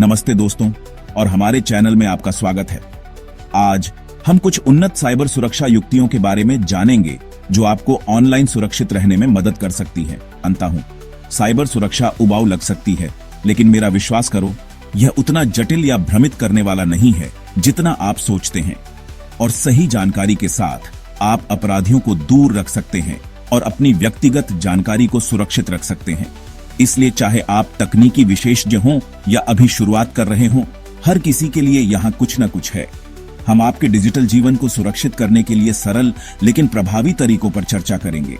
नमस्ते दोस्तों, और हमारे चैनल में आपका स्वागत है। आज हम कुछ उन्नत साइबर सुरक्षा युक्तियों के बारे में जानेंगे जो आपको ऑनलाइन सुरक्षित रहने में मदद कर सकती हैं। जानता हूं, साइबर सुरक्षा उबाऊ लग सकती है, लेकिन मेरा विश्वास करो, यह उतना जटिल या भ्रमित करने वाला नहीं है जितना आप सोचते हैं। और सही जानकारी के साथ आप अपराधियों को दूर रख सकते हैं और अपनी व्यक्तिगत जानकारी को सुरक्षित रख सकते हैं। इसलिए चाहे आप तकनीकी विशेषज्ञ हों या अभी शुरुआत कर रहे हों, हर किसी के लिए यहाँ कुछ न कुछ है। हम आपके डिजिटल जीवन को सुरक्षित करने के लिए सरल लेकिन प्रभावी तरीकों पर चर्चा करेंगे,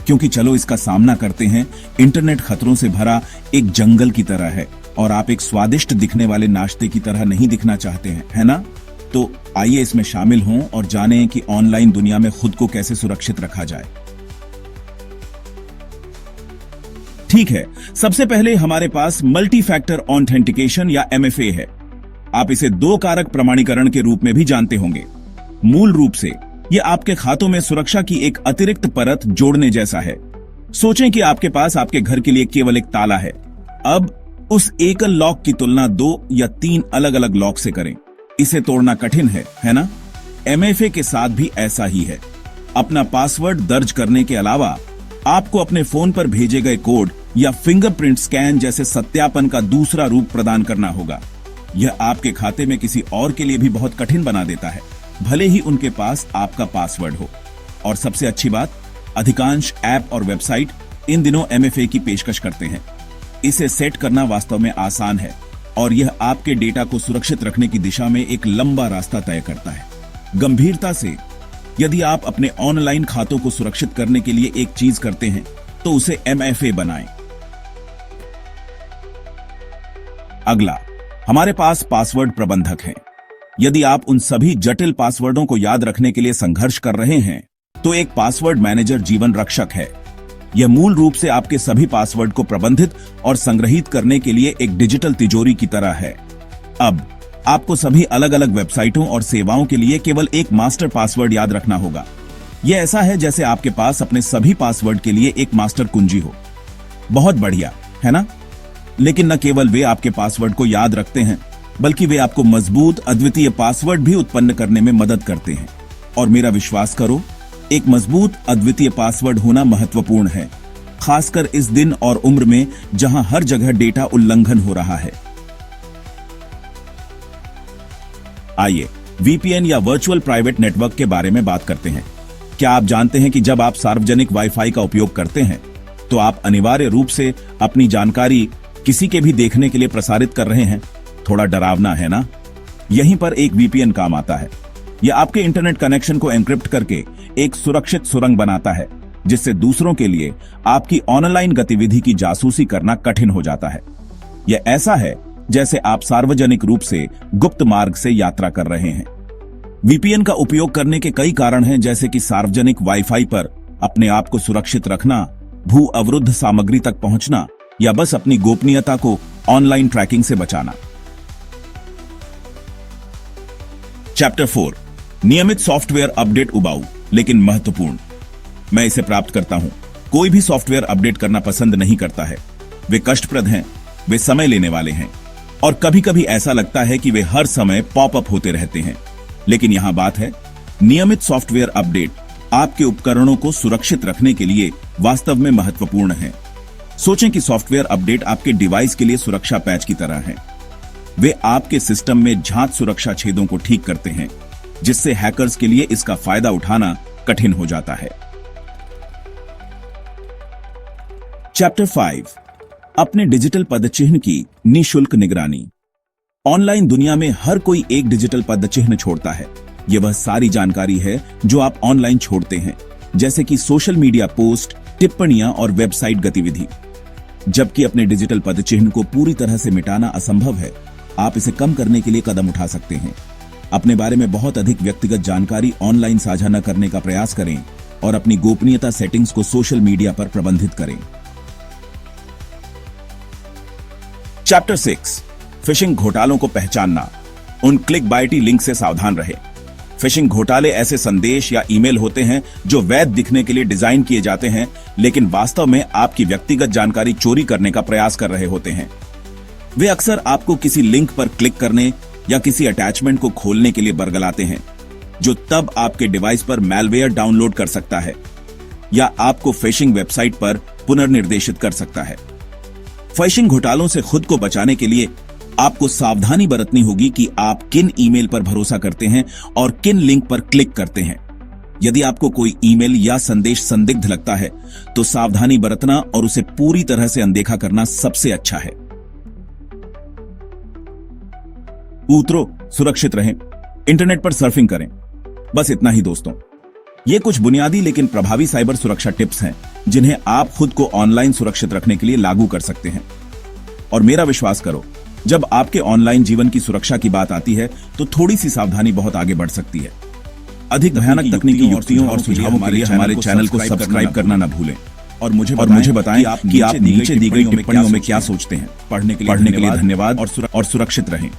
क्योंकि चलो इसका सामना करते हैं। इंटरनेट खतरों से भरा एक जंगल की तरह है और आप एक स्वादिष्ट दिखने वाले नाश्ते की तरह नहीं दिखना चाहते हैं, है ना? तो आइए इसमें शामिल हों और जानें कि ऑनलाइन दुनिया में खुद को कैसे सुरक्षित रखा जाए। ठीक है, सबसे पहले हमारे पास मल्टी फैक्टर ऑथेंटिकेशन या MFA है। आप इसे 2 कारक प्रमाणीकरण के रूप में भी जानते होंगे। मूल रूप से यह आपके खातों में सुरक्षा की एक अतिरिक्त परत जोड़ने जैसा है। सोचें कि आपके पास आपके घर के लिए केवल एक ताला है। अब उस एकल लॉक की तुलना 2 या 3 अलग अलग लॉक से करें। इसे तोड़ना कठिन है ना? MFA के साथ भी ऐसा ही है। अपना पासवर्ड दर्ज करने के अलावा आपको अपने फोन पर भेजे गए कोड या फिंगरप्रिंट स्कैन जैसे सत्यापन का दूसरा रूप प्रदान करना होगा। यह आपके खाते में किसी और के लिए भी बहुत कठिन बना देता है, भले ही उनके पास आपका पासवर्ड हो। और सबसे अच्छी बात, अधिकांश ऐप और वेबसाइट इन दिनों MFA की पेशकश करते हैं। इसे सेट करना वास्तव में आसान है और यह आपके डेटा को सुरक्षित रखने की दिशा में एक लंबा रास्ता तय करता है। गंभीरता से, यदि आप अपने ऑनलाइन खातों को सुरक्षित करने के लिए एक चीज करते हैं तो उसे MFA बनाएं। अगला, हमारे पास पासवर्ड प्रबंधक है। यदि आप उन सभी जटिल पासवर्डों को याद रखने के लिए संघर्ष कर रहे हैं, तो एक पासवर्ड मैनेजर जीवन रक्षक है। यह मूल रूप से आपके सभी पासवर्ड को प्रबंधित और संग्रहित करने के लिए एक डिजिटल तिजोरी की तरह है। अब आपको सभी अलग अलग वेबसाइटों और सेवाओं के लिए केवल एक मास्टर पासवर्ड याद रखना होगा। यह ऐसा है जैसे आपके पास अपने सभी पासवर्ड के लिए एक मास्टर कुंजी हो। बहुत बढ़िया, है ना? लेकिन न केवल वे आपके पासवर्ड को याद रखते हैं, बल्कि वे आपको मजबूत अद्वितीय पासवर्ड भी उत्पन्न करने में मदद करते हैं। और मेरा विश्वास करो, एक मजबूत अद्वितीय पासवर्ड होना महत्वपूर्ण है, खासकर इस दिन और उम्र में जहां हर जगह डेटा उल्लंघन हो रहा है। आइए VPN या वर्चुअल प्राइवेट नेटवर्क के बारे में बात करते हैं। क्या आप जानते हैं कि जब आप सार्वजनिक वाईफाई का उपयोग करते हैं तो आप अनिवार्य रूप से अपनी जानकारी किसी के भी देखने के लिए प्रसारित कर रहे हैं? थोड़ा डरावना है ना? यहीं पर एक VPN काम आता है। यह आपके इंटरनेट कनेक्शन को एन्क्रिप्ट करके एक सुरक्षित सुरंग बनाता है, जिससे दूसरों के लिए आपकी ऑनलाइन गतिविधि की जासूसी करना कठिन हो जाता है। यह ऐसा है जैसे आप सार्वजनिक रूप से गुप्त मार्ग से यात्रा कर रहे हैं। VPN का उपयोग करने के कई कारण हैं, जैसे कि सार्वजनिक वाईफाई पर अपने आप को सुरक्षित रखना, भू अवरुद्ध सामग्री तक पहुंचना, या बस अपनी गोपनीयता को ऑनलाइन ट्रैकिंग से बचाना। चैप्टर 4, नियमित सॉफ्टवेयर अपडेट उबाऊ लेकिन महत्वपूर्ण। मैं इसे प्राप्त करता हूं। कोई भी सॉफ्टवेयर अपडेट करना पसंद नहीं करता है। वे कष्टप्रद हैं, वे समय लेने वाले हैं और कभी-कभी ऐसा लगता है कि वे हर समय पॉपअप होते रहते हैं। लेकिन यहां बात है, नियमित सॉफ्टवेयर अपडेट आपके उपकरणों को सुरक्षित रखने के लिए वास्तव में महत्वपूर्ण है। सोचें कि सॉफ्टवेयर अपडेट आपके डिवाइस के लिए सुरक्षा पैच की तरह है। वे आपके सिस्टम में झांक सुरक्षा छेदों को ठीक करते हैं, जिससे हैकर्स के लिए इसका फायदा उठाना कठिन हो जाता है। चैप्टर 5, अपने डिजिटल पदचिह्न की निःशुल्क निगरानी। ऑनलाइन दुनिया में हर कोई एक डिजिटल पदचिह्न छोड़ता है। यह वह सारी जानकारी है जो आप ऑनलाइन छोड़ते हैं, जैसे कि सोशल मीडिया पोस्ट, टिप्पणियां और वेबसाइट गतिविधि। जबकि अपने डिजिटल पदचिह्न को पूरी तरह से मिटाना असंभव है, आप इसे कम करने के लिए कदम उठा सकते हैं। अपने बारे में बहुत अधिक व्यक्तिगत जानकारी ऑनलाइन साझा न करने का प्रयास करें और अपनी गोपनीयता सेटिंग्स को सोशल मीडिया पर प्रबंधित करें। चैप्टर 6, फिशिंग घोटालों को पहचानना। उन क्लिकबाइटी लिंक से सावधान रहें। फिशिंग घोटाले ऐसे संदेश या ईमेल होते हैं जो वैध दिखने के लिए डिजाइन किए जाते हैं, लेकिन वास्तव में आपकी व्यक्तिगत जानकारी चोरी करने का प्रयास कर रहे होते हैं। वे अक्सर आपको किसी लिंक पर क्लिक करने या किसी अटैचमेंट को खोलने के लिए बरगलाते हैं, जो तब आपके डिवाइस पर मैलवेयर डाउनलोड कर सकता है या आपको फिशिंग वेबसाइट पर पुनर्निर्देशित कर सकता है। फिशिंग घोटालों से खुद को बचाने के लिए आपको सावधानी बरतनी होगी कि आप किन ईमेल पर भरोसा करते हैं और किन लिंक पर क्लिक करते हैं। यदि आपको कोई ईमेल या संदेश संदिग्ध लगता है तो सावधानी बरतना और उसे पूरी तरह से अनदेखा करना सबसे अच्छा है। पूत्रो, सुरक्षित रहें, इंटरनेट पर सर्फिंग करें। बस इतना ही दोस्तों। ये कुछ बुनियादी लेकिन प्रभावी साइबर सुरक्षा टिप्स हैं जिन्हें आप खुद को ऑनलाइन सुरक्षित रखने के लिए लागू कर सकते हैं। और मेरा विश्वास करो, जब आपके ऑनलाइन जीवन की सुरक्षा की बात आती है तो थोड़ी सी सावधानी बहुत आगे बढ़ सकती है। अधिक भयानक तकनीकी युक्तियों और सुझावों के लिए हमारे चैनल को सब्सक्राइब करना न भूलें और मुझे बताएं कि आप नीचे दी गई टिप्पणियों में क्या सोचते हैं। पढ़ने के लिए धन्यवाद और सुरक्षित रहें।